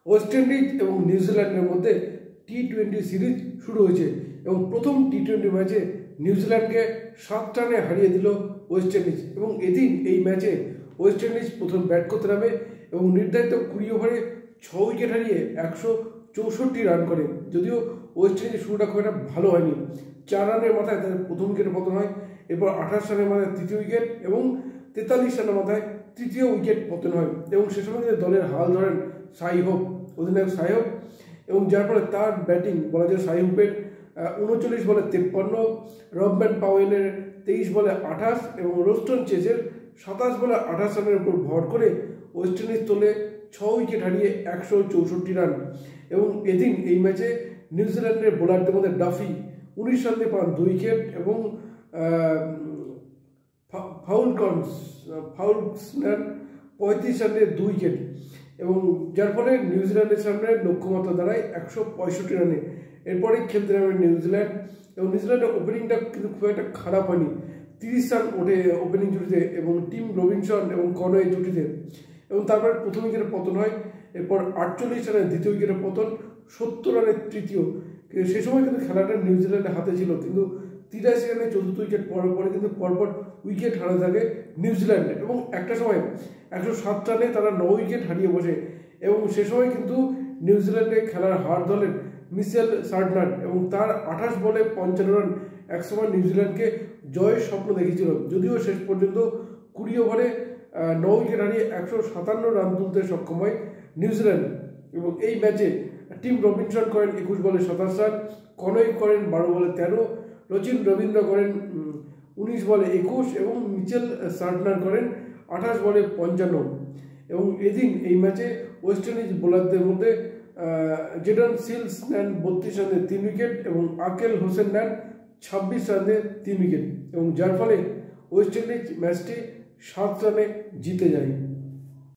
West Indies এবং নিউজিল্যান্ডের মধ্যে টি-20 সিরিজ শুরু হয়েছে এবং প্রথম টি-20 ম্যাচে নিউজিল্যান্ডকে 7 রানে হারিয়ে দিল ওয়েস্ট ইন্ডিজ এবং এদিন এই ম্যাচে ওয়েস্ট ইন্ডিজ প্রথম ব্যাট করতে নামে এবং নির্ধারিত 20 ওভারে 6 উইকেট হারিয়ে 164 রান করে। যদিও ওয়েস্ট ইন্ডিজ শুরুটা খুব একটা ভালো হয়নি, 4 রানের মাথায় তাদের প্রথম উইকেটে পতন হয়, এরপর 28 রানের মাথায় তৃতীয় উইকেট এবং 43 রানের মাথায় তৃতীয় উইকেট পতন হয় এবং সে সময় দলের হাল ধরেন সাই হোপ, অধিনায়ক সাই হোপ, এবং যার ফলে তার ব্যাটিং বলা যায় সাই হোপের 39 বলে 53, রবম্যান পাওয়েলের 23 বলে 28 এবং রোস্টন চেজের 27 বলে 28 রানের উপর ভর করে ওয়েস্ট ইন্ডিজ তোলে 6 উইকেট হারিয়ে 164 রান। এবং এদিন এই ম্যাচে নিউজিল্যান্ডের বোলারদের মধ্যে ডাফি 19 রান দিয়ে পান 2 উইকেট এবং ফাউলকনস 35 রান দিয়ে 2 উইকেট এবং যার ফলে নিউজিল্যান্ডের সামনে লক্ষ্যমাত্রা দাঁড়ায় 165 রানে। এরপরে খেলতে নামে নিউজিল্যান্ড এবং নিউজিল্যান্ডের ওপেনিংটা কিন্তু খুব একটা খারাপ হয়নি, 30 রান ওঠে ওপেনিং জুটিতে এবং টিম রবিনসন এবং কনওয়ে জুটিতে এবং তারপরে প্রথম উইকেটের পতন হয়, এরপর 48 রানের দ্বিতীয় উইকেটের পতন, 70 রানের তৃতীয়। সে সময় কিন্তু খেলাটা নিউজিল্যান্ডের হাতে ছিল, কিন্তু 83 রানে চতুর্থ উইকেট পড়ার পরে কিন্তু পরপর উইকেট হারা থাকে নিউজিল্যান্ড এবং একটা সময় 107 রানে তারা 9 উইকেট হারিয়ে বসে এবং সে সময় কিন্তু নিউজিল্যান্ডে খেলার হার ধরেন মিচেল সার্টনার এবং তার 28 বলে 55 রান একসময় নিউজিল্যান্ডকে জয়ের স্বপ্ন দেখেছিল। যদিও শেষ পর্যন্ত 20 ওভারে 9 উইকেট হারিয়ে 157 রান তুলতে সক্ষম হয় নিউজিল্যান্ড এবং এই ম্যাচে টিম রবিনসন করেন 21 বলে 27 রান, কনওয়ে করেন 12 বলে 13, রচিন রবীন্দ্র করেন 19 বলে 21 এবং মিচেল সার্টনার করেন 28 বলে 55 এবং এদিন এই ম্যাচে ওয়েস্ট ইন্ডিজ বোলারদের মধ্যে জেডন সিলস নেন 32 রানে 3 উইকেট এবং আকেল হোসেন নেন 26 রানে 3 উইকেট এবং যার ফলে ওয়েস্ট ইন্ডিজ ম্যাচটি 7 রানে জিতে যায়।